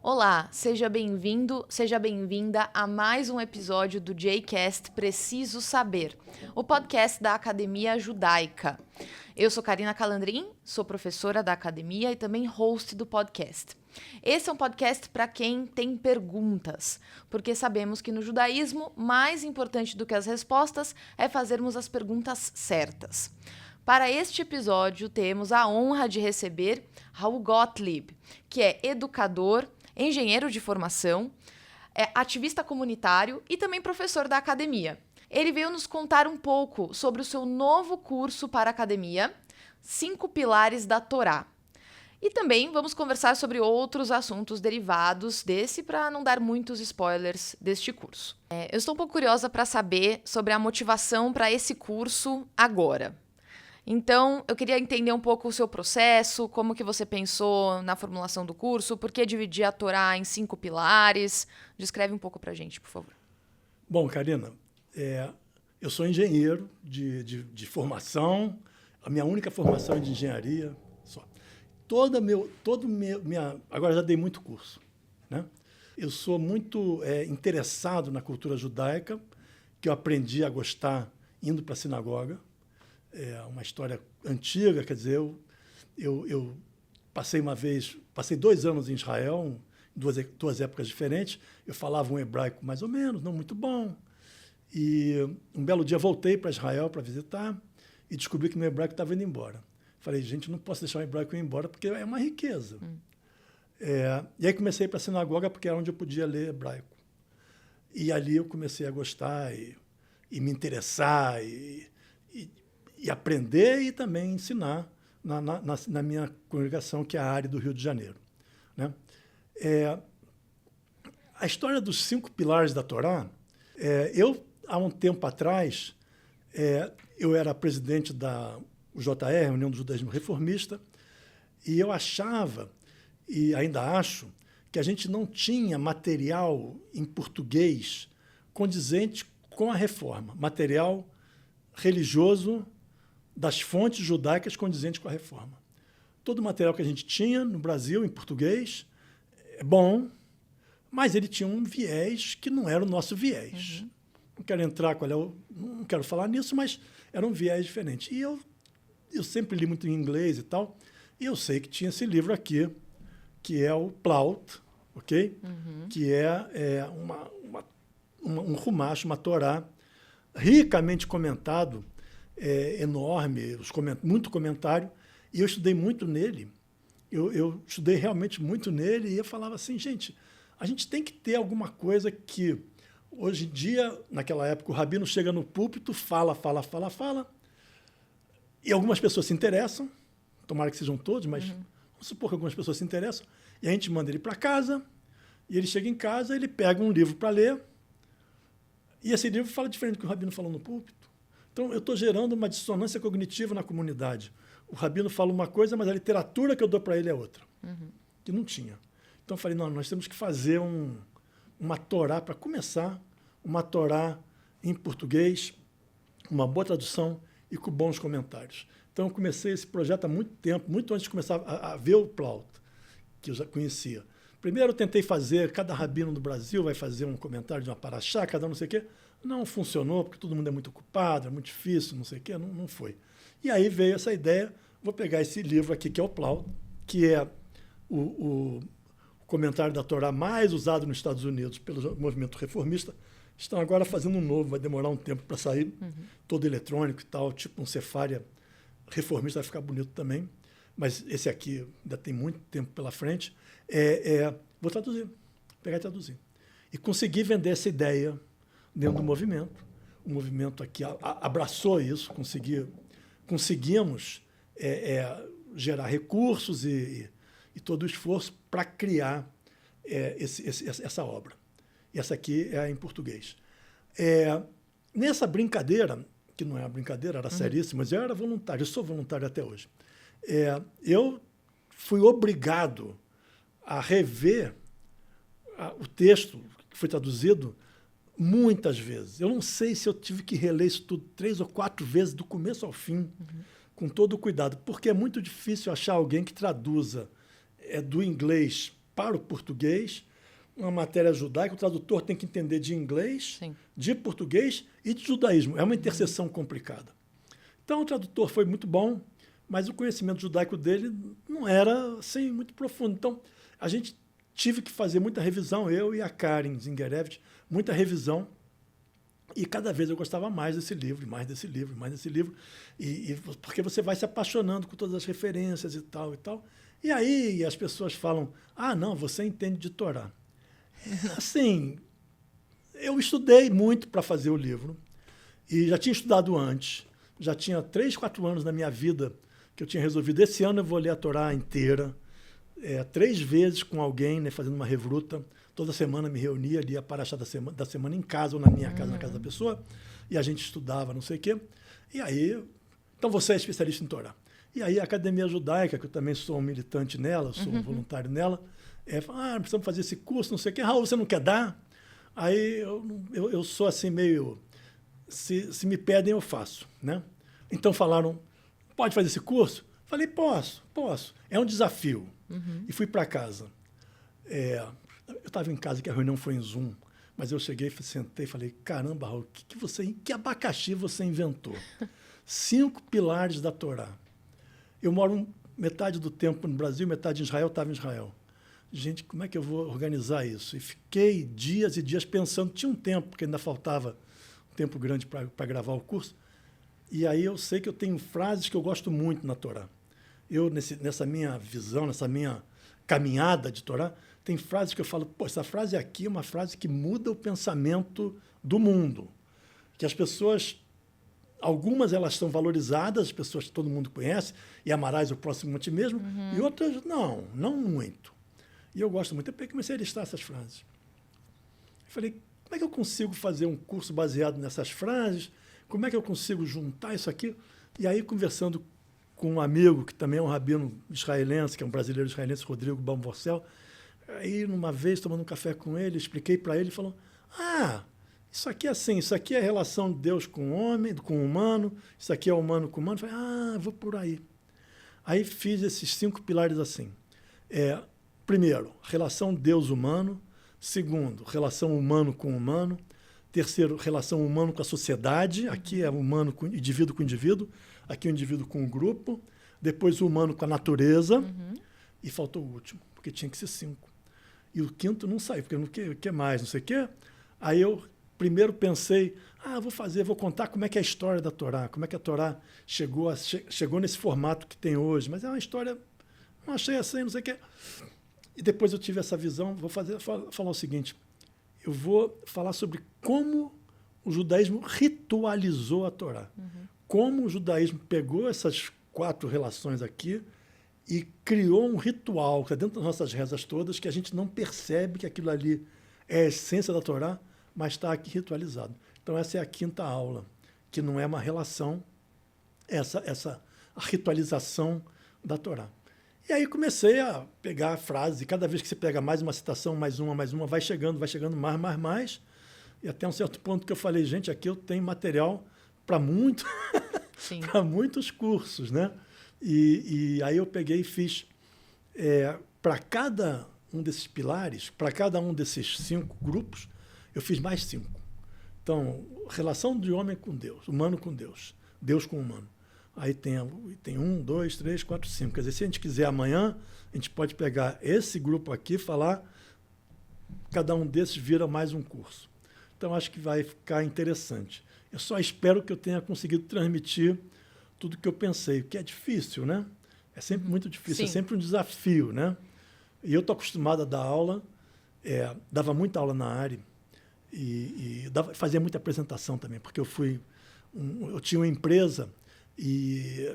Olá, seja bem-vindo, seja bem-vinda a mais um episódio do Jcast Preciso Saber, o podcast da Academia Judaica. Eu sou Karina Calandrin, sou professora da academia e também host do podcast. Esse é um podcast para quem tem perguntas, porque sabemos que no judaísmo, mais importante do que as respostas é fazermos as perguntas certas. Para este episódio, temos a honra de receber Raul Gottlieb, que é educador, engenheiro de formação, ativista comunitário e também professor da academia. Ele veio nos contar um pouco sobre o seu novo curso para a academia, 5 Pilares da Torá. E também vamos conversar sobre outros assuntos derivados desse para não dar muitos spoilers deste curso. Eu estou um pouco curiosa para saber sobre a motivação para esse curso agora. Então, eu queria entender um pouco o seu processo, como que você pensou na formulação do curso, por que dividir a Torá em 5 pilares. Descreve um pouco para a gente, por favor. Bom, Karina, eu sou engenheiro de formação, a minha única formação é de engenharia só. Agora já dei muito curso, né? Eu sou muito interessado na cultura judaica, que eu aprendi a gostar indo para a sinagoga. É uma história antiga, quer dizer, eu passei 2 anos em Israel, em duas épocas diferentes. Eu falava um hebraico mais ou menos, não muito bom. E um belo dia voltei para Israel para visitar e descobri que meu hebraico estava indo embora. Falei, gente, não posso deixar o hebraico ir embora porque é uma riqueza. E aí comecei para a sinagoga porque era onde eu podia ler hebraico. E ali eu comecei a gostar e me interessar e aprender e também ensinar na minha congregação, que é a área do Rio de Janeiro, né? A história dos 5 pilares da Torá, há um tempo atrás, eu era presidente da UJR, União do Judaísmo Reformista, e eu achava, e ainda acho, que a gente não tinha material em português condizente com a reforma, material religioso das fontes judaicas condizentes com a reforma. Todo o material que a gente tinha no Brasil, em português, é bom, mas ele tinha um viés que não era o nosso viés. Uhum. Não quero entrar não quero falar nisso, mas era um viés diferente. E eu sempre li muito em inglês e tal, e eu sei que tinha esse livro aqui, que é o Plaut, ok? Uhum. Que um Rumash, uma Torá, ricamente comentado, enorme, muito comentário, e eu estudei muito nele. Eu estudei realmente muito nele, e eu falava assim, gente, a gente tem que ter alguma coisa que, hoje em dia, naquela época, o rabino chega no púlpito, fala, e algumas pessoas se interessam, tomara que sejam todos, mas vamos supor que algumas pessoas se interessam, e a gente manda ele para casa, e ele chega em casa, ele pega um livro para ler, e esse livro fala diferente do que o rabino falou no púlpito. Então, eu estou gerando uma dissonância cognitiva na comunidade. O rabino fala uma coisa, mas a literatura que eu dou para ele é outra, que não tinha. Então, eu falei, não, nós temos que fazer uma Torá, para começar, uma Torá em português, uma boa tradução e com bons comentários. Então, eu comecei esse projeto há muito tempo, muito antes de começar a ver o Plaut, que eu já conhecia. Primeiro, eu tentei fazer, cada rabino do Brasil vai fazer um comentário de uma paraxá, cada um não sei o quê. Não funcionou, porque todo mundo é muito ocupado, é muito difícil, não sei o quê, não foi. E aí veio essa ideia, vou pegar esse livro aqui, que é o Plaut, que é o comentário da Torá mais usado nos Estados Unidos pelo movimento reformista. Estão agora fazendo um novo, vai demorar um tempo para sair, todo eletrônico e tal, tipo um Sefaria reformista, vai ficar bonito também. Mas esse aqui ainda tem muito tempo pela frente. Vou traduzir, pegar e traduzir. E conseguir vender essa ideia dentro do movimento. O movimento aqui abraçou isso, conseguimos gerar recursos e todo o esforço para criar essa obra. E essa aqui é em português. Nessa brincadeira, que não é uma brincadeira, era seríssima, mas eu era voluntário, eu sou voluntário até hoje. Eu fui obrigado a rever o texto que foi traduzido muitas vezes. Eu não sei se eu tive que reler isso tudo 3 ou 4 vezes, do começo ao fim, com todo o cuidado, porque é muito difícil achar alguém que traduza do inglês para o português, uma matéria judaica, o tradutor tem que entender de inglês, Sim. de português e de judaísmo. É uma interseção complicada. Então, o tradutor foi muito bom, mas o conhecimento judaico dele não era assim, muito profundo. Então, a gente tive que fazer muita revisão, eu e a Karen Zingerevich, muita revisão. E cada vez eu gostava mais desse livro, mais desse livro, mais desse livro. Porque você vai se apaixonando com todas as referências e tal e tal. E aí as pessoas falam, não, você entende de Torá. Assim, eu estudei muito para fazer o livro. E já tinha estudado antes. Já tinha 3, 4 anos na minha vida que eu tinha resolvido. Esse ano eu vou ler a Torá inteira. 3 vezes com alguém, né, fazendo uma revruta. Toda semana me reunia, lia a paraxá da semana em casa ou na minha casa, na casa da pessoa. E a gente estudava, não sei o quê. E aí, então você é especialista em Torá. E aí a Academia Judaica, que eu também sou um militante nela, sou um voluntário nela, fala, precisamos fazer esse curso, não sei o quê. Raul, você não quer dar? Aí eu sou assim meio... Se me pedem, eu faço, né? Então falaram, pode fazer esse curso? Falei, posso. É um desafio. E fui para casa. Eu estava em casa, que a reunião foi em Zoom, mas eu cheguei, sentei e falei, caramba, Raul, que abacaxi você inventou? 5 pilares da Torá. Eu moro metade do tempo no Brasil, metade em Israel, estava em Israel. Gente, como é que eu vou organizar isso? E fiquei dias e dias pensando, tinha um tempo, porque ainda faltava um tempo grande para gravar o curso, e aí eu sei que eu tenho frases que eu gosto muito na Torá. Eu, nessa minha visão, nessa minha caminhada de Torá, tem frases que eu falo, essa frase aqui é uma frase que muda o pensamento do mundo. Que as pessoas, algumas elas são valorizadas, as pessoas que todo mundo conhece, e amarás o próximo a ti mesmo, e outras não muito. E eu gosto muito. Eu comecei a listar essas frases. Eu falei, como é que eu consigo fazer um curso baseado nessas frases? Como é que eu consigo juntar isso aqui? E aí, conversando com um amigo, que também é um rabino israelense, que é um brasileiro israelense, Rodrigo Bamvorcel, aí, numa vez, tomando um café com ele, expliquei para ele, ele falou, isso aqui é assim, isso aqui é a relação de Deus com o homem, com o humano, isso aqui é o humano com o humano. Eu falei, vou por aí. Aí fiz esses 5 pilares assim. Primeiro, relação Deus-humano. Segundo, relação humano com humano. Terceiro, relação humano com a sociedade. Aqui é humano com indivíduo com indivíduo. Aqui é o indivíduo com o grupo. Depois o humano com a natureza. E faltou o último, porque tinha que ser 5. E o quinto não saiu, porque não quer mais, não sei o quê. Aí eu primeiro pensei, vou contar como é que é a história da Torá, como é que a Torá chegou nesse formato que tem hoje. Mas é uma história, não achei assim, não sei o quê. E depois eu tive essa visão, vou falar o seguinte, eu vou falar sobre como o judaísmo ritualizou a Torá. Como o judaísmo pegou essas 4 relações aqui e criou um ritual que está dentro das nossas rezas todas, que a gente não percebe que aquilo ali é a essência da Torá, mas está aqui ritualizado. Então essa é a 5ª aula, que não é uma relação, a ritualização da Torá. E aí comecei a pegar a frase, e cada vez que você pega mais uma citação, mais uma, vai chegando mais, e até um certo ponto que eu falei, gente, aqui eu tenho material para para muitos cursos, né? E aí eu peguei e fiz, para cada um desses pilares, para cada um desses 5 grupos, eu fiz mais 5. Então, relação de homem com Deus, humano com Deus, Deus com humano. Aí tem 1, 2, 3, 4, 5. Quer dizer, se a gente quiser amanhã, a gente pode pegar esse grupo aqui e falar, cada um desses vira mais um curso. Então, acho que vai ficar interessante. Eu só espero que eu tenha conseguido transmitir tudo que eu pensei, que é difícil, né? É sempre muito difícil, é sempre um desafio, né? E eu estou acostumado a dar aula, dava muita aula na área e fazia muita apresentação também, porque eu tinha uma empresa e,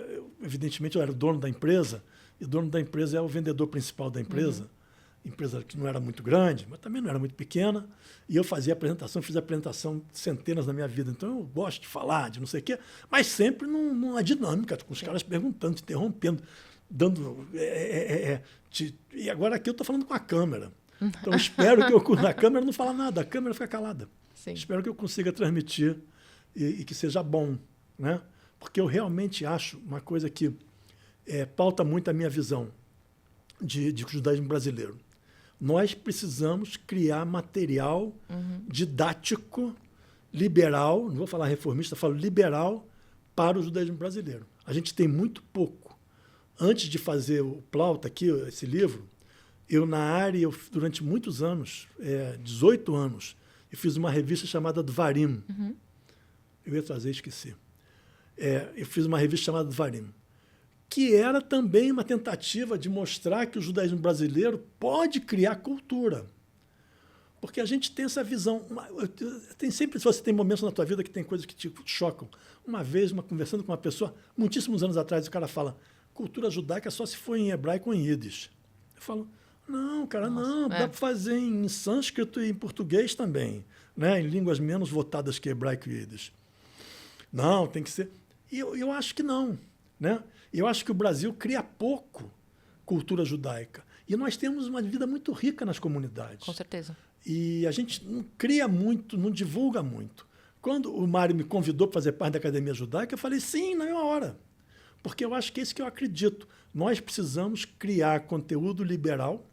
evidentemente, eu era o dono da empresa, e o dono da empresa é o vendedor principal da empresa, empresa que não era muito grande, mas também não era muito pequena, e eu fazia apresentação, fiz apresentação centenas na minha vida, então eu gosto de falar, de não sei o quê, mas sempre numa dinâmica, com os caras perguntando, te interrompendo, dando... e agora aqui eu estou falando com a câmera, então eu espero que a câmera não fala nada, a câmera fica calada. Sim. Espero que eu consiga transmitir e que seja bom, né? Porque eu realmente acho uma coisa que pauta muito a minha visão de judaísmo brasileiro. nós precisamos criar material didático, liberal, não vou falar reformista, falo liberal, para o judaísmo brasileiro. A gente tem muito pouco. Antes de fazer o Plauta aqui, esse livro, eu na área, durante muitos anos, 18 anos, eu fiz uma revista chamada Dvarim. Eu ia trazer, esqueci. Eu fiz uma revista chamada Dvarim, que era também uma tentativa de mostrar que o judaísmo brasileiro pode criar cultura. Porque a gente tem essa visão. Tem sempre, se você tem momentos na tua vida que tem coisas que te chocam. Uma vez, conversando com uma pessoa, muitíssimos anos atrás, o cara fala, cultura judaica só se for em hebraico ou em ídis. Eu falo, não, cara, não. Dá para fazer em sânscrito e em português também, né? Em línguas menos votadas que hebraico e ídis. Não, tem que ser... E eu acho que não, né? Eu acho que o Brasil cria pouco cultura judaica. E nós temos uma vida muito rica nas comunidades. Com certeza. E a gente não cria muito, não divulga muito. Quando o Mário me convidou para fazer parte da Academia Judaica, eu falei, sim, na mesma hora. Porque eu acho que é isso que eu acredito. Nós precisamos criar conteúdo liberal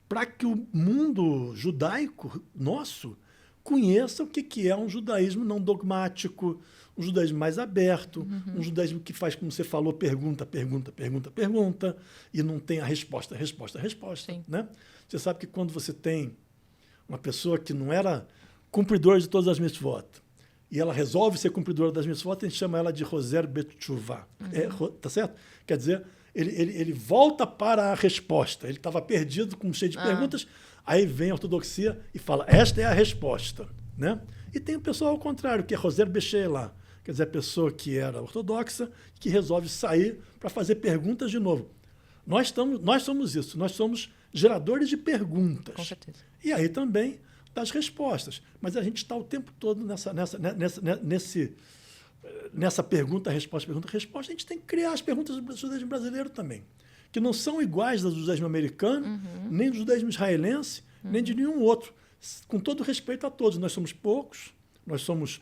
para que o mundo judaico nosso conheça o que é um judaísmo não dogmático, um judaísmo mais aberto, um judaísmo que faz, como você falou, pergunta, e não tem a resposta. Né? Você sabe que quando você tem uma pessoa que não era cumpridora de todas as mitzvot, e ela resolve ser cumpridora das mitzvot, a gente chama ela de Roser Betchuvah. Tá certo? Quer dizer, ele volta para a resposta. Ele estava perdido, cheio de perguntas, aí vem a ortodoxia e fala, esta é a resposta. Né? E tem o pessoal ao contrário, que é Roser Beshelah, quer dizer, a pessoa que era ortodoxa, que resolve sair para fazer perguntas de novo. Nós somos isso, nós somos geradores de perguntas. Com certeza. E aí também das respostas. Mas a gente está o tempo todo nessa pergunta, resposta. A gente tem que criar as perguntas do judaísmo brasileiro também, que não são iguais das do judaísmo americano, nem do judaísmo israelense, nem de nenhum outro. Com todo respeito a todos, nós somos poucos, nós somos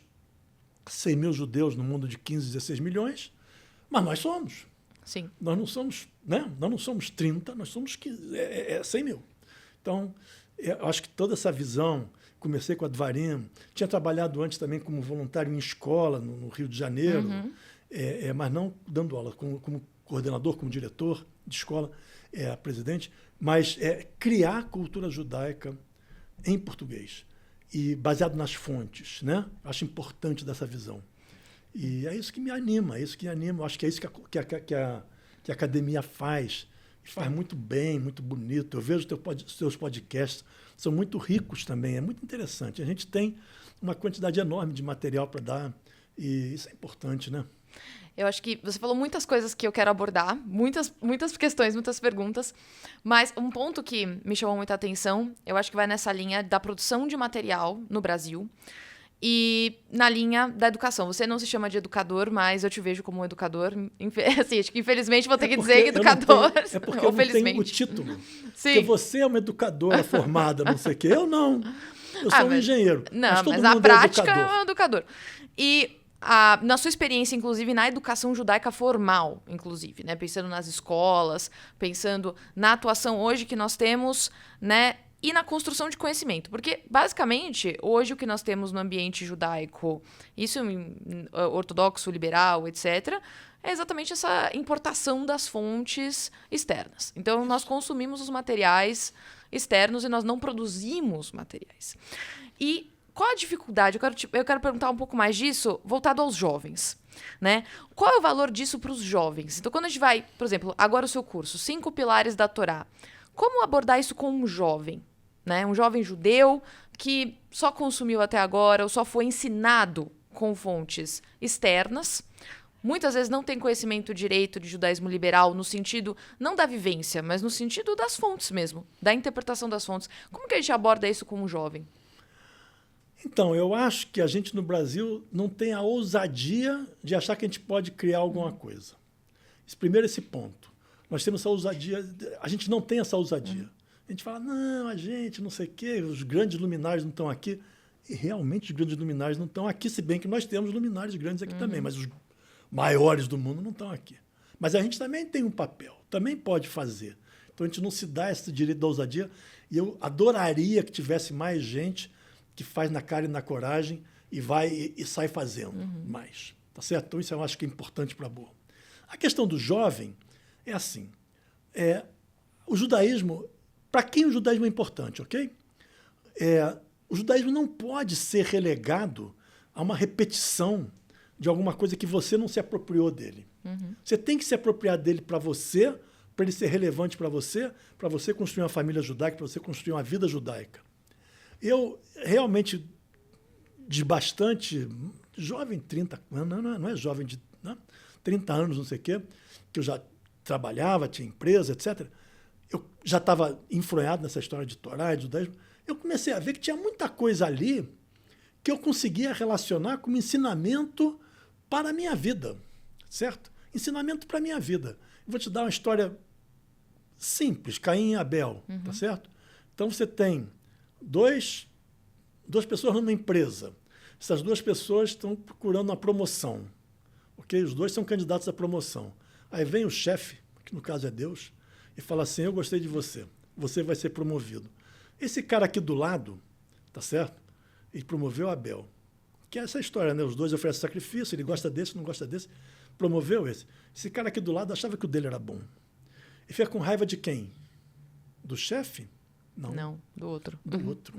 100 mil judeus no mundo de 15, 16 milhões, mas nós somos. Sim. Nós não somos, né? Nós não somos 30, nós somos 100 mil. Então, eu acho que toda essa visão, comecei com a Dvarim, tinha trabalhado antes também como voluntário em escola, no Rio de Janeiro, mas não dando aula, como coordenador, como diretor de escola, presidente, mas criar cultura judaica em português, e baseado nas fontes, né? Acho importante dessa visão. E é isso que me anima, Eu acho que é isso que a academia faz. E faz muito bem, muito bonito. Eu vejo os seus podcasts, são muito ricos também, é muito interessante. A gente tem uma quantidade enorme de material para dar, e isso é importante, né? Eu acho que você falou muitas coisas que eu quero abordar, muitas questões, muitas perguntas, mas um ponto que me chamou muita atenção, eu acho que vai nessa linha da produção de material no Brasil e na linha da educação. Você não se chama de educador, mas eu te vejo como um educador. Assim, acho que infelizmente vou ter que dizer educador. Porque eu não tenho o título. Sim. Porque você é uma educadora formada, não sei o quê. Eu não. Eu sou um engenheiro. Não, mas a prática é um educador. E na sua experiência, inclusive, na educação judaica formal, inclusive, né? Pensando nas escolas, pensando na atuação hoje que nós temos, né? E na construção de conhecimento. Porque, basicamente, hoje o que nós temos no ambiente judaico, isso ortodoxo, liberal, etc., é exatamente essa importação das fontes externas. Então, nós consumimos os materiais externos e nós não produzimos materiais. E qual a dificuldade? Eu quero perguntar um pouco mais disso voltado aos jovens, né? Qual é o valor disso para os jovens? Então, quando a gente vai, por exemplo, agora o seu curso, 5 pilares da Torá, como abordar isso com um jovem? Né? Um jovem judeu que só consumiu até agora ou só foi ensinado com fontes externas, muitas vezes não tem conhecimento direito de judaísmo liberal no sentido, não da vivência, mas no sentido das fontes mesmo, da interpretação das fontes. Como que a gente aborda isso com um jovem? Então, eu acho que a gente no Brasil não tem a ousadia de achar que a gente pode criar alguma coisa. Primeiro esse ponto. Nós temos essa ousadia, a gente não tem essa ousadia. A gente fala, não, a gente, não sei o quê, os grandes luminares não estão aqui. E realmente os grandes luminares não estão aqui, se bem que nós temos luminares grandes aqui também, mas os maiores do mundo não estão aqui. Mas a gente também tem um papel, também pode fazer. Então, a gente não se dá esse direito da ousadia. E eu adoraria que tivesse mais gente que faz na cara e na coragem e vai e sai fazendo mais. Tá certo? Então, isso eu acho que é importante para a boa. A questão do jovem é assim. O judaísmo, para quem o judaísmo é importante, ok? O judaísmo não pode ser relegado a uma repetição de alguma coisa que você não se apropriou dele. Você tem que se apropriar dele para ele ser relevante para você construir uma família judaica, para você construir uma vida judaica. Eu realmente, de bastante jovem, 30 anos, não é jovem de 30 anos, não sei o quê, que eu já trabalhava, tinha empresa, etc. Eu já estava enfronhado nessa história de Torá e de judaísmo. Eu comecei a ver que tinha muita coisa ali que eu conseguia relacionar como ensinamento para a minha vida, certo? Ensinamento para a minha vida. Eu vou te dar uma história simples, Caim e Abel, tá certo? Então, você tem duas pessoas numa empresa. Essas duas pessoas estão procurando uma promoção, ok? Os dois são candidatos à promoção. Aí vem o chefe, que no caso é Deus, e fala assim, eu gostei de você, você vai ser promovido. Esse cara aqui do lado, tá certo? Ele promoveu Abel. Que é essa história, né? Os dois oferecem sacrifício, ele gosta desse, não gosta desse, promoveu esse. Esse cara aqui do lado achava que o dele era bom. E fica com raiva de quem? Do chefe? Não. Não, do outro. Do outro.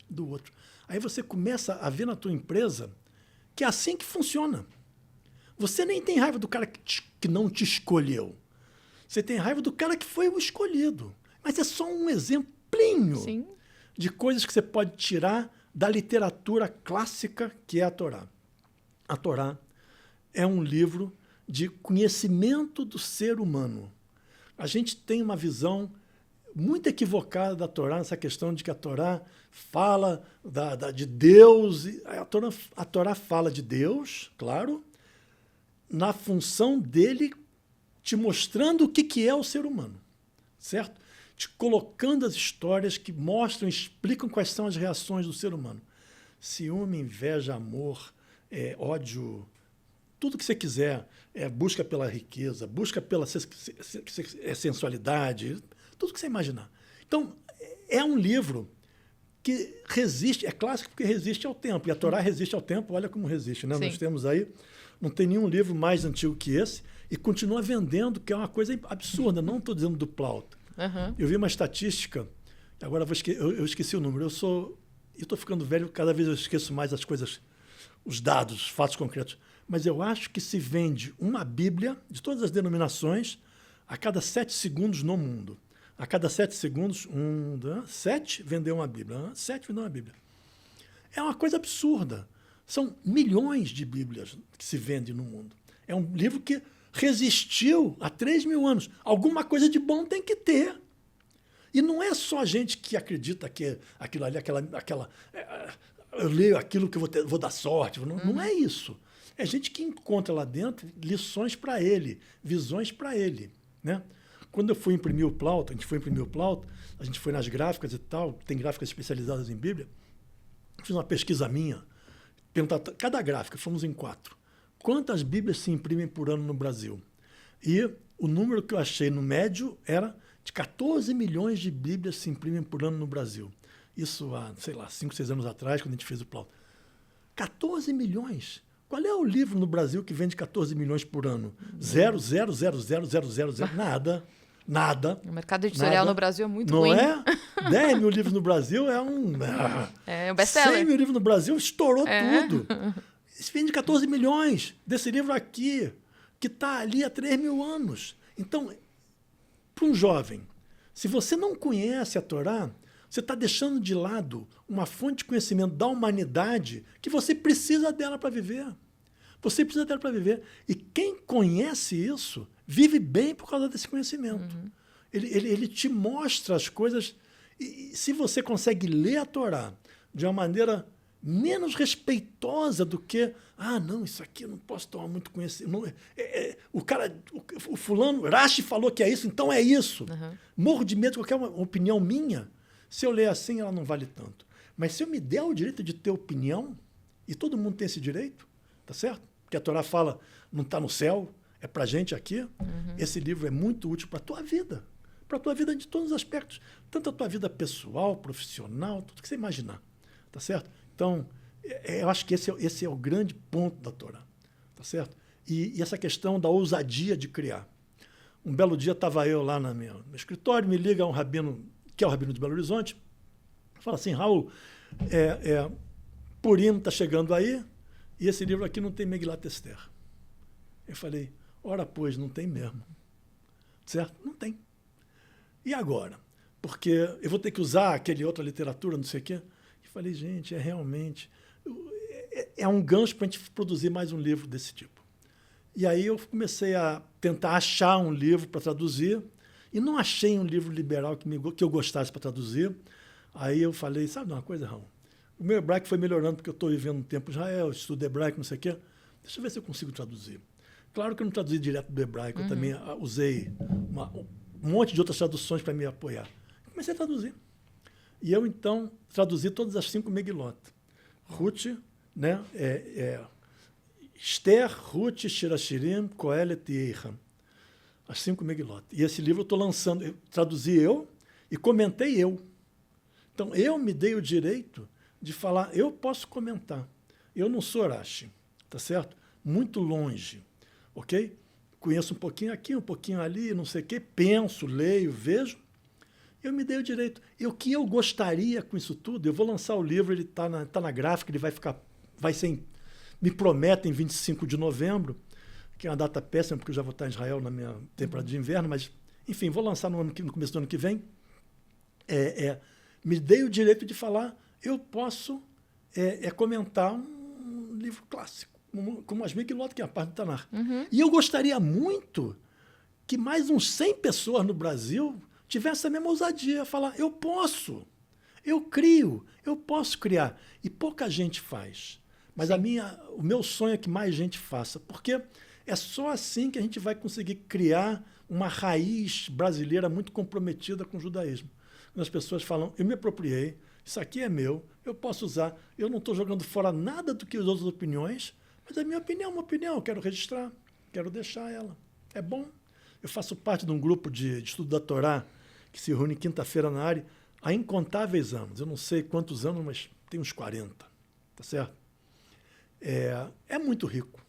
Do outro. Aí você começa a ver na tua empresa que é assim que funciona. Você nem tem raiva do cara que não te escolheu. Você tem raiva do cara que foi o escolhido. Mas é só um exemplinho Sim. de coisas que você pode tirar da literatura clássica que é a Torá. A Torá é um livro de conhecimento do ser humano. A gente tem uma visão muito equivocada da Torá, nessa questão de que a Torá fala de Deus. A Torá fala de Deus, claro, na função dele te mostrando o que é o ser humano, certo? Te colocando as histórias que mostram, explicam quais são as reações do ser humano. Ciúme, inveja, amor, ódio, tudo que você quiser, busca pela riqueza, busca pela sensualidade, tudo que você imaginar. Então, é um livro que resiste, é clássico porque resiste ao tempo, e a Torá resiste ao tempo, olha como resiste, né? Nós temos aí, não tem nenhum livro mais antigo que esse, e continua vendendo, que é uma coisa absurda, não estou dizendo do Plauta. Eu vi uma estatística, agora eu esqueci o número, eu estou ficando velho, cada vez eu esqueço mais as coisas, os dados, os fatos concretos, mas eu acho que se vende uma Bíblia, de todas as denominações, a cada 7 segundos no mundo. A cada 7 segundos, 7 vendeu uma Bíblia. 7 vendeu uma Bíblia. É uma coisa absurda. São milhões de Bíblias que se vendem no mundo. É um livro que resistiu há 3.000 anos. Alguma coisa de bom tem que ter. E não é só a gente que acredita que aquilo ali, eu leio aquilo que eu vou dar sorte. Não é isso. É gente que encontra lá dentro lições para ele, visões para ele, né? Quando eu fui imprimir o Plauta, a gente foi nas gráficas e tal, tem gráficas especializadas em Bíblia, fiz uma pesquisa minha, perguntar cada gráfica, fomos em 4. Quantas Bíblias se imprimem por ano no Brasil? E o número que eu achei no médio era de 14 milhões de Bíblias se imprimem por ano no Brasil. Isso há, 5, 6 anos atrás, quando a gente fez o Plauta. 14 milhões! Qual é o livro no Brasil que vende 14 milhões por ano? 0,00000, nada. O mercado editorial no Brasil é muito não ruim. Não é? 10 mil livros no Brasil é um... É um best-seller. 100 mil livros no Brasil estourou tudo. Se vende 14 milhões desse livro aqui, que está ali há 3.000 anos. Então, para um jovem, se você não conhece a Torá, você está deixando de lado uma fonte de conhecimento da humanidade que você precisa dela para viver. Você precisa dela para viver. E quem conhece isso, vive bem por causa desse conhecimento. Ele te mostra as coisas. E se você consegue ler a Torá de uma maneira menos respeitosa do que não, isso aqui eu não posso tomar muito conhecimento. O fulano, Rashi falou que é isso, então é isso. Morro de medo de qualquer opinião minha. Se eu ler assim, ela não vale tanto. Mas se eu me der o direito de ter opinião, e todo mundo tem esse direito, tá certo? Porque a Torá fala, não está no céu, é para a gente aqui. Esse livro é muito útil para a tua vida, para a tua vida de todos os aspectos, tanto a tua vida pessoal, profissional, tudo que você imaginar, tá certo? Então, eu acho que esse é o grande ponto da Torá, tá certo? E essa questão da ousadia de criar. Um belo dia estava eu lá no meu escritório, me liga um rabino, que é o rabino de Belo Horizonte, fala assim, Raul, Purim está chegando aí, e esse livro aqui não tem Megilat Esther. Eu falei, ora pois, não tem mesmo. Certo? Não tem. E agora? Porque eu vou ter que usar aquele outra literatura, não sei o quê. Eu falei, gente, realmente... É um gancho para a gente produzir mais um livro desse tipo. E aí eu comecei a tentar achar um livro para traduzir, e não achei um livro liberal que eu gostasse para traduzir. Aí eu falei, sabe uma coisa, Raul? O meu hebraico foi melhorando, porque eu estou vivendo um tempo em Israel, estudo hebraico, não sei o quê. Deixa eu ver se eu consigo traduzir. Claro que eu não traduzi direto do hebraico, eu também usei um monte de outras traduções para me apoiar. Comecei a traduzir. E eu, então, traduzi todas as 5 Megilot. Ruth, né? Esther, Ruth, Shirashirim, Kohelet e Eicham. As 5 Megilot. E esse livro eu estou lançando, traduzi eu e comentei eu. Então, eu me dei o direito de falar, eu posso comentar. Eu não sou Rashi, tá certo? Muito longe, ok? Conheço um pouquinho aqui, um pouquinho ali, não sei o quê, penso, leio, vejo. Eu me dei o direito. E o que eu gostaria com isso tudo, eu vou lançar o livro, ele está na gráfica, ele vai ser, me prometem, 25 de novembro, que é uma data péssima, porque eu já vou estar em Israel na minha temporada de inverno, mas, enfim, vou lançar no começo do ano que vem. Me dei o direito de falar, eu posso comentar um livro clássico, como as Megilot, que é a parte do Tanar. E eu gostaria muito que mais uns 100 pessoas no Brasil tivessem a mesma ousadia, falar, eu posso, eu crio, eu posso criar. E pouca gente faz. Mas o meu sonho é que mais gente faça, porque é só assim que a gente vai conseguir criar uma raiz brasileira muito comprometida com o judaísmo. Quando as pessoas falam, eu me apropriei, isso aqui é meu, eu posso usar, eu não estou jogando fora nada do que as outras opiniões, mas a minha opinião é uma opinião, eu quero registrar, quero deixar ela. É bom. Eu faço parte de um grupo de estudo da Torá, que se reúne quinta-feira na área, há incontáveis anos. Eu não sei quantos anos, mas tem uns 40, tá certo? É muito rico,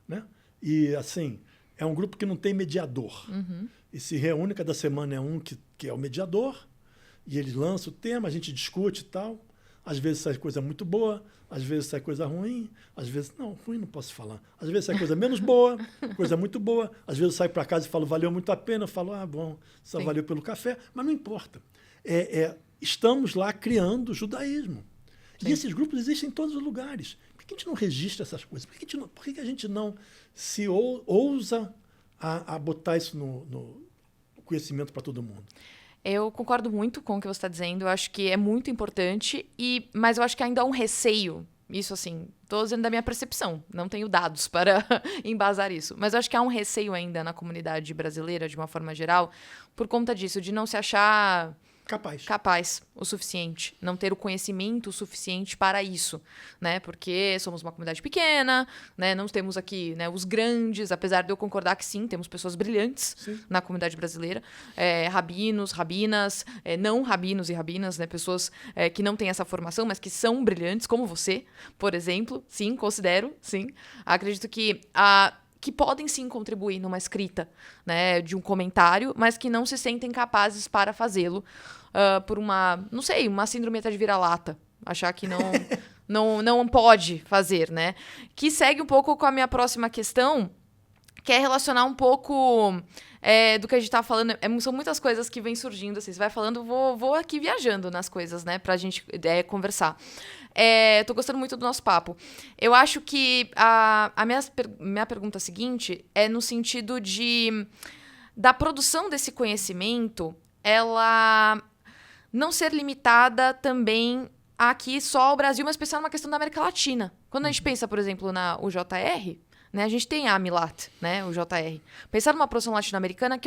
né? E, assim, é um grupo que não tem mediador. E se reúne, cada semana é um que é o mediador, e ele lança o tema, a gente discute e tal. Às vezes sai coisa muito boa, às vezes sai coisa ruim, às vezes... Não, ruim não posso falar. Às vezes sai coisa menos boa, coisa muito boa. Às vezes eu saio para casa e falo, valeu muito a pena. Eu falo, bom, só valeu pelo café. Mas não importa. Estamos lá criando o judaísmo. Sim. E esses grupos existem em todos os lugares. Por que a gente não registra essas coisas? Por que a gente não se ousa a botar isso no conhecimento para todo mundo? Eu concordo muito com o que você está dizendo. Eu acho que é muito importante, mas eu acho que ainda há um receio. Isso, assim, estou dizendo da minha percepção. Não tenho dados para embasar isso. Mas eu acho que há um receio ainda na comunidade brasileira, de uma forma geral, por conta disso, de não se achar... Capaz o suficiente, não ter o conhecimento suficiente para isso, né? Porque somos uma comunidade pequena, né? Não temos aqui, né, os grandes, apesar de eu concordar que sim, temos pessoas brilhantes na comunidade brasileira, rabinos, rabinas, não rabinos e rabinas, né? Pessoas que não têm essa formação, mas que são brilhantes, como você, por exemplo. Sim, considero, sim. Acredito que que podem sim contribuir numa escrita, né, de um comentário, mas que não se sentem capazes para fazê-lo por uma síndrome de vira-lata. Achar que não pode fazer, né? Que segue um pouco com a minha próxima questão, que é relacionar um pouco do que a gente tá falando. São muitas coisas que vêm surgindo. Vocês vai falando, vou aqui viajando nas coisas, né, pra gente conversar. Tô gostando muito do nosso papo. Eu acho que a minha pergunta seguinte é no sentido da produção desse conhecimento, ela não ser limitada também aqui só ao Brasil, mas pensar numa questão da América Latina. Quando a gente pensa, por exemplo, na UJR, né, a gente tem a Amilat, né, o JR. Pensar numa produção latino-americana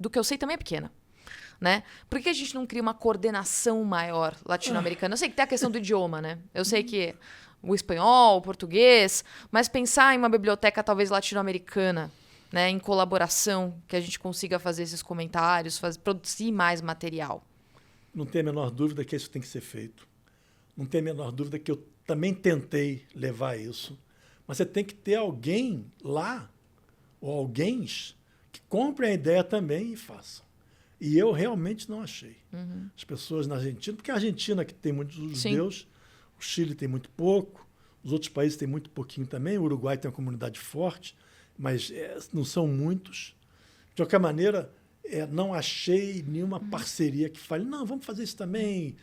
do que eu sei também é pequena. Né? Por que a gente não cria uma coordenação maior latino-americana? Eu sei que tem a questão do idioma, né? Eu sei que o espanhol, o português, mas pensar em uma biblioteca talvez latino-americana, né, em colaboração, que a gente consiga fazer esses comentários, produzir mais material? Não tem a menor dúvida que isso tem que ser feito. Não tem a menor dúvida que eu também tentei levar isso. Mas você tem que ter alguém lá, ou alguém que comprem a ideia também e façam. E eu realmente não achei. As pessoas na Argentina, porque a Argentina que tem muitos judeus, o Chile tem muito pouco, os outros países têm muito pouquinho também, o Uruguai tem uma comunidade forte, mas não são muitos. De qualquer maneira, não achei nenhuma parceria que fale, não, vamos fazer isso também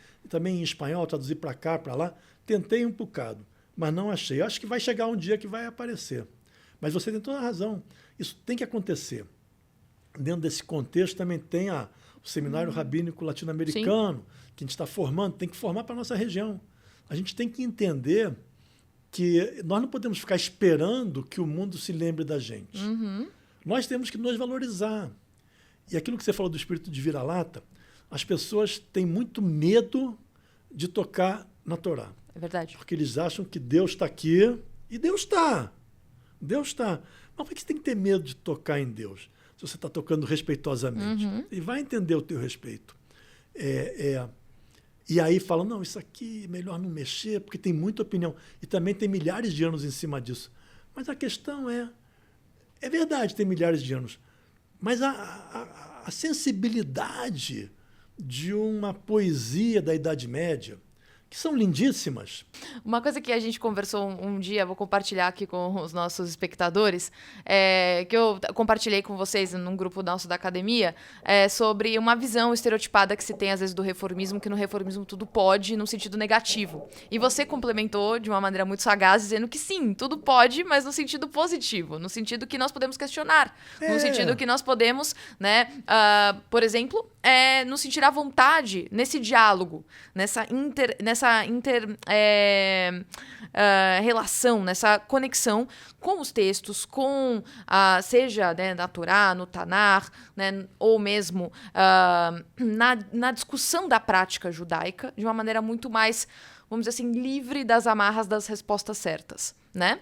em espanhol, traduzir para cá, para lá. Tentei um bocado, mas não achei. Eu acho que vai chegar um dia que vai aparecer. Mas você tem toda a razão. Isso tem que acontecer. Dentro desse contexto também tem o Seminário Rabínico Latino-Americano, que a gente está formando, tem que formar para a nossa região. A gente tem que entender que nós não podemos ficar esperando que o mundo se lembre da gente. Nós temos que nos valorizar. E aquilo que você falou do espírito de vira-lata, as pessoas têm muito medo de tocar na Torá. É verdade. Porque eles acham que Deus está aqui, e Deus está. Deus está. Mas por que você tem que ter medo de tocar em Deus? Se você está tocando respeitosamente. E vai entender o teu respeito. E aí falam, não, isso aqui é melhor não mexer, porque tem muita opinião. E também tem milhares de anos em cima disso. Mas a questão é verdade, tem milhares de anos. Mas a sensibilidade de uma poesia da Idade Média, que são lindíssimas. Uma coisa que a gente conversou um dia, vou compartilhar aqui com os nossos espectadores, que eu compartilhei com vocês num grupo nosso da academia, sobre uma visão estereotipada que se tem às vezes do reformismo, que no reformismo tudo pode, num sentido negativo. E você complementou de uma maneira muito sagaz, dizendo que sim, tudo pode, mas no sentido positivo, no sentido que nós podemos questionar, no sentido que nós podemos, né, por exemplo, nos sentir à vontade nesse diálogo, nessa relação, nessa conexão com os textos, com seja, né, na Torá, no Tanar, né, ou mesmo na discussão da prática judaica, de uma maneira muito mais, vamos dizer assim, livre das amarras das respostas certas, né?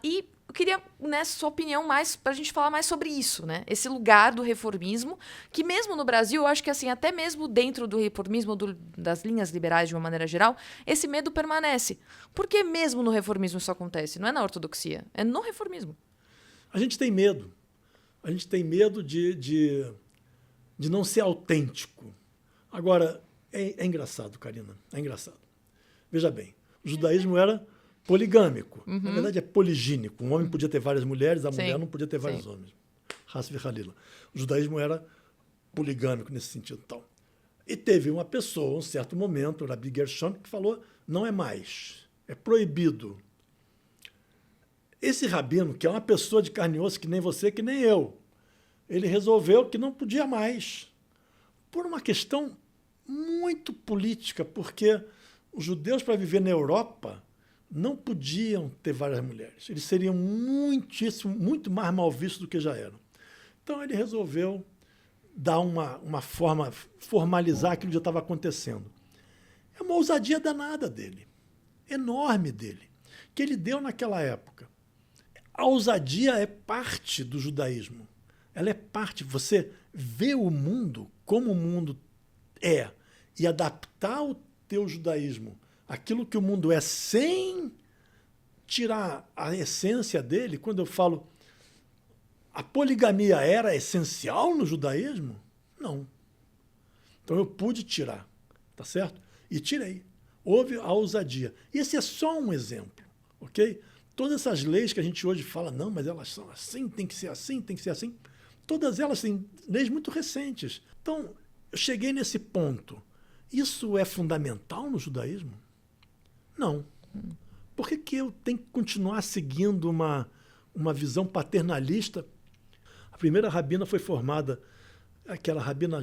E eu queria, né, sua opinião mais para a gente falar mais sobre isso, né? Esse lugar do reformismo, que mesmo no Brasil, eu acho que assim, até mesmo dentro do reformismo, das linhas liberais de uma maneira geral, esse medo permanece. Por que mesmo no reformismo isso acontece? Não é na ortodoxia, é no reformismo. A gente tem medo. A gente tem medo de não ser autêntico. Agora, é engraçado, Karina, é engraçado. Veja bem, o judaísmo era poligâmico. Na verdade, é poligínico. Um homem podia ter várias mulheres, a mulher não podia ter vários homens. Has v'chalila. O judaísmo era poligâmico nesse sentido. Tal. E teve uma pessoa, um certo momento, o Rabbi Gershon, que falou, não é mais, é proibido. Esse rabino, que é uma pessoa de carne e osso, que nem você, que nem eu, ele resolveu que não podia mais. Por uma questão muito política, porque os judeus, para viver na Europa, não podiam ter várias mulheres. Eles seriam muito mais mal vistos do que já eram. Então, ele resolveu dar uma forma, formalizar aquilo que já estava acontecendo. É uma ousadia danada dele, enorme dele, que ele deu naquela época. A ousadia é parte do judaísmo. Ela é parte. Você vê o mundo como o mundo é e adaptar o teu judaísmo aquilo que o mundo é, sem tirar a essência dele. Quando eu falo a poligamia era essencial no judaísmo? Não. Então eu pude tirar, tá certo? E tirei. Houve a ousadia. E esse é só um exemplo, ok? Todas essas leis que a gente hoje fala, não, mas elas são assim, tem que ser assim, tem que ser assim. Todas elas têm leis muito recentes. Então, eu cheguei nesse ponto. Isso é fundamental no judaísmo? Não. Por que eu tenho que continuar seguindo uma visão paternalista? A primeira rabina foi formada, aquela rabina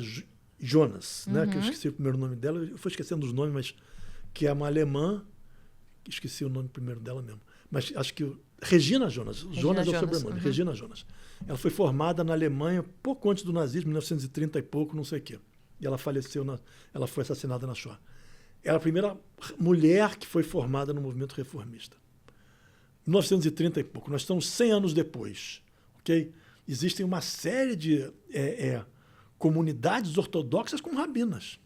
Jonas, né? Que eu esqueci o primeiro nome dela, eu fui esquecendo os nomes, mas que é uma alemã, esqueci o nome primeiro dela mesmo, mas acho que Regina Jonas. Jonas é o sobrenome, Regina Jonas. Ela foi formada na Alemanha pouco antes do nazismo, 1930 e pouco, não sei o quê. E ela faleceu, ela foi assassinada na Shoah. Ela é a primeira mulher que foi formada no movimento reformista. 1930 e pouco. Nós estamos 100 anos depois, ok? Existem uma série de comunidades ortodoxas com rabinas,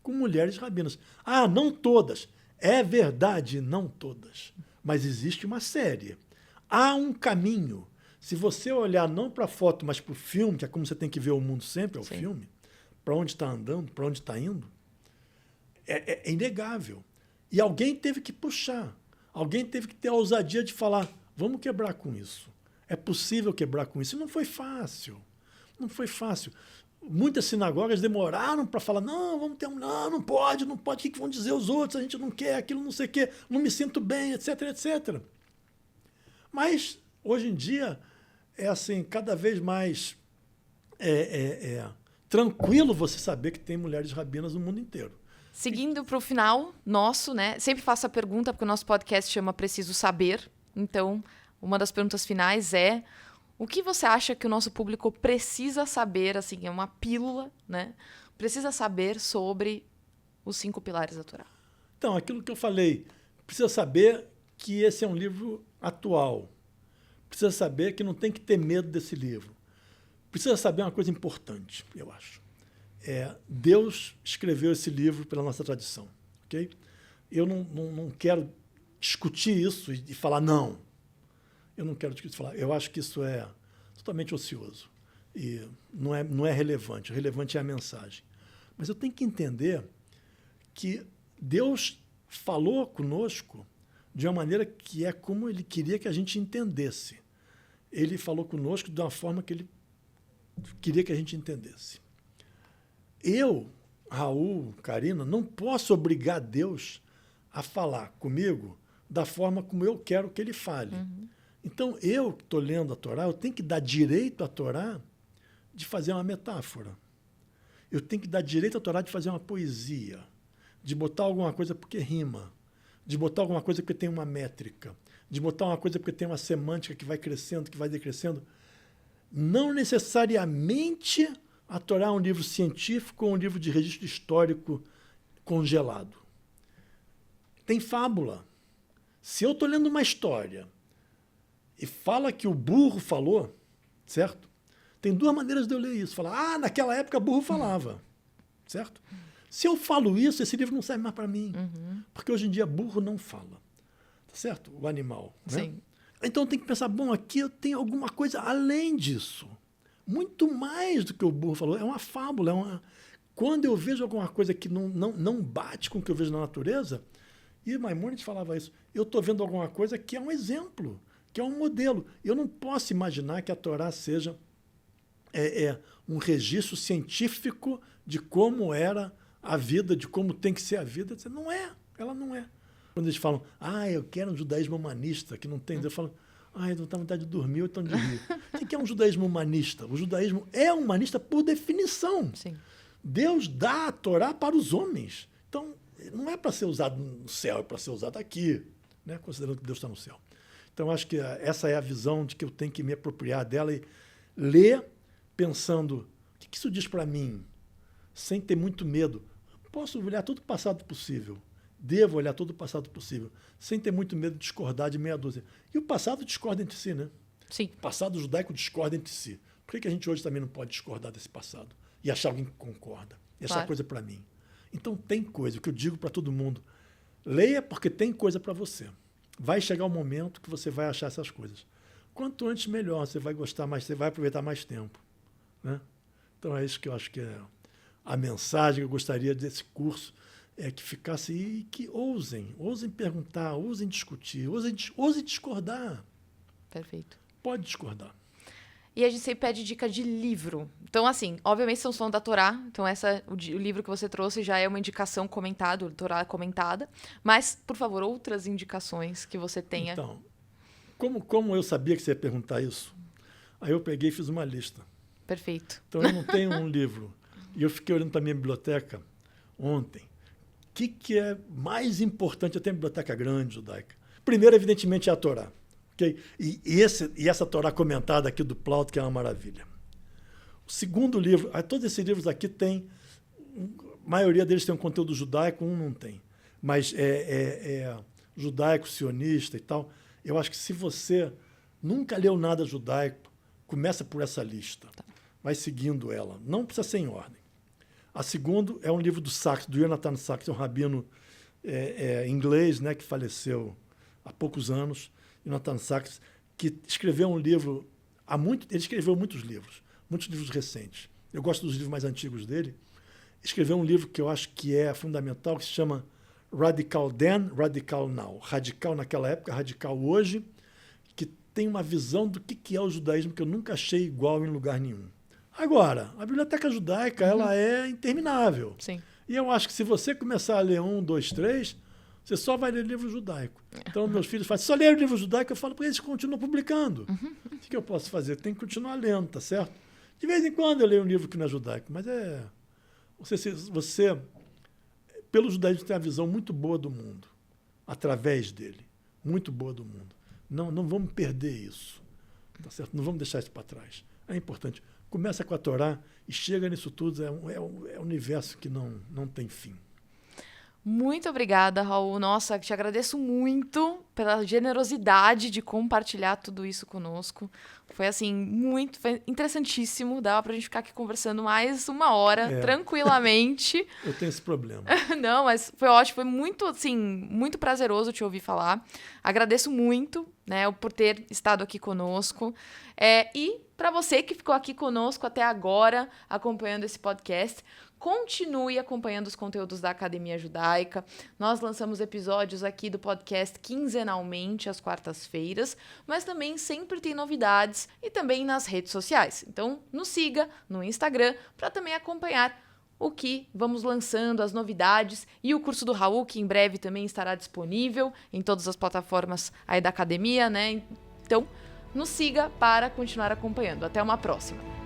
com mulheres rabinas. Ah, não todas. É verdade, não todas. Mas existe uma série. Há um caminho. Se você olhar não para a foto, mas para o filme, que é como você tem que ver o mundo sempre, é o filme, para onde está andando, para onde está indo, é inegável. E alguém teve que puxar. Alguém teve que ter a ousadia de falar, vamos quebrar com isso. É possível quebrar com isso. E não foi fácil. Não foi fácil. Muitas sinagogas demoraram para falar, não, vamos ter não pode, o que vão dizer os outros, a gente não quer aquilo, não sei o quê, não me sinto bem, etc, etc. Mas, hoje em dia, é assim, cada vez mais tranquilo você saber que tem mulheres rabinas no mundo inteiro. Seguindo para o final nosso, né? Sempre faço a pergunta, porque o nosso podcast chama Preciso Saber. Então, uma das perguntas finais é: o que você acha que o nosso público precisa saber, assim, é uma pílula, né? Precisa saber sobre os 5 pilares da Torá? Então, aquilo que eu falei, precisa saber que esse é um livro atual. Precisa saber que não tem que ter medo desse livro. Precisa saber uma coisa importante, eu acho. Deus escreveu esse livro pela nossa tradição, ok? Eu não quero discutir isso e falar não. Eu não quero discutir falar. Eu acho que isso é totalmente ocioso e não é relevante. O relevante é a mensagem. Mas eu tenho que entender que Deus falou conosco de uma maneira que é como Ele queria que a gente entendesse. Ele falou conosco de uma forma que Ele queria que a gente entendesse. Eu, Raul, Karina, não posso obrigar Deus a falar comigo da forma como eu quero que Ele fale. Uhum. Então, eu que estou lendo a Torá, eu tenho que dar direito à Torá de fazer uma metáfora. Eu tenho que dar direito à Torá de fazer uma poesia, de botar alguma coisa porque rima, de botar alguma coisa porque tem uma métrica, de botar uma coisa porque tem uma semântica que vai crescendo, que vai decrescendo. Não necessariamente a Torá é um livro científico ou um livro de registro histórico congelado. Tem fábula. Se eu estou lendo uma história e fala que o burro falou, certo? Tem 2 maneiras de eu ler isso. Falar, naquela época burro falava, certo? Se eu falo isso, esse livro não serve mais para mim. Uhum. Porque hoje em dia burro não fala. Tá certo? O animal. Né? Sim. Então tem que pensar, bom, aqui eu tenho alguma coisa além disso. Muito mais do que o burro falou. É uma fábula. Quando eu vejo alguma coisa que não bate com o que eu vejo na natureza, e Maimônides falava isso, eu estou vendo alguma coisa que é um exemplo, que é um modelo. Eu não posso imaginar que a Torá seja um registro científico de como era a vida, de como tem que ser a vida. Não é, ela não é. Quando eles falam, eu quero um judaísmo humanista, que não tem... Eu falo, eu não tenho vontade de dormir ou então de rir. O que é um judaísmo humanista? O judaísmo é humanista por definição. Sim. Deus dá a Torá para os homens. Então, não é para ser usado no céu, é para ser usado aqui, né? Considerando que Deus está no céu. Então, acho que essa é a visão de que eu tenho que me apropriar dela e ler pensando, o que isso diz para mim? Sem ter muito medo. Posso olhar todo o passado possível. Devo olhar todo o passado possível, sem ter muito medo de discordar de meia dúzia. E o passado discorda entre si, né? Sim. O passado judaico discorda entre si. Por que a gente hoje também não pode discordar desse passado? E achar alguém que concorda? E achar coisa para mim? Então tem coisa, o que eu digo para todo mundo, leia porque tem coisa para você. Vai chegar um momento que você vai achar essas coisas. Quanto antes, melhor. Você vai gostar mais, você vai aproveitar mais tempo. Né? Então é isso que eu acho que é a mensagem que eu gostaria desse curso, que ficasse e que ousem perguntar, ousem discutir, ousem discordar. Perfeito. Pode discordar. E a gente sempre pede dica de livro. Então, assim, obviamente estamos falando da Torá, então o livro que você trouxe já é uma indicação comentada, Torá comentada, mas, por favor, outras indicações que você tenha. Então, como eu sabia que você ia perguntar isso, aí eu peguei e fiz uma lista. Perfeito. Então, eu não tenho um livro. E eu fiquei olhando para a minha biblioteca ontem. O que é mais importante? Eu tenho uma biblioteca grande, judaica. Primeiro, evidentemente, é a Torá. Okay? E essa Torá comentada aqui do Plaut, que é uma maravilha. O segundo livro, todos esses livros aqui têm, a maioria deles tem um conteúdo judaico, um não tem. Mas judaico, sionista e tal. Eu acho que se você nunca leu nada judaico, Começa por essa lista. Vai seguindo ela. Não precisa ser em ordem. A segunda é um livro do Sacks, do Jonathan Sacks, um rabino inglês, né, que faleceu há poucos anos. Jonathan Sacks, que escreveu um livro ele escreveu muitos livros recentes. Eu gosto dos livros mais antigos dele. Escreveu um livro que eu acho que é fundamental, que se chama Radical Then, Radical Now. Radical naquela época, radical hoje, que tem uma visão do que é o judaísmo que eu nunca achei igual em lugar nenhum. Agora, a biblioteca judaica ela é interminável. Sim. E eu acho que se você começar a ler 1, 2, 3, você só vai ler livro judaico. Então, meus filhos falam, só ler livro judaico, eu falo para eles, continuam publicando. O que eu posso fazer? Tem que continuar lendo, tá certo? De vez em quando eu leio um livro que não é judaico, mas você pelo judaísmo, tem uma visão muito boa do mundo, através dele. Muito boa do mundo. Não vamos perder isso, tá certo? Não vamos deixar isso para trás. É importante. Começa com a Torá e chega nisso tudo, é um universo que não tem fim. Muito obrigada, Raul. Nossa, te agradeço muito pela generosidade de compartilhar tudo isso conosco. Foi, assim, foi interessantíssimo. Dava pra gente ficar aqui conversando mais 1 hora, tranquilamente. Eu tenho esse problema. Não, mas foi ótimo. Foi muito, assim, muito prazeroso te ouvir falar. Agradeço muito, né, por ter estado aqui conosco. E para você que ficou aqui conosco até agora, acompanhando esse podcast, continue acompanhando os conteúdos da Academia Judaica. Nós lançamos episódios aqui do podcast quinzenalmente, às quartas-feiras, mas também sempre tem novidades e também nas redes sociais. Então, nos siga no Instagram para também acompanhar o que vamos lançando, as novidades e o curso do Raul, que em breve também estará disponível em todas as plataformas aí da Academia, né? Então, nos siga para continuar acompanhando. Até uma próxima!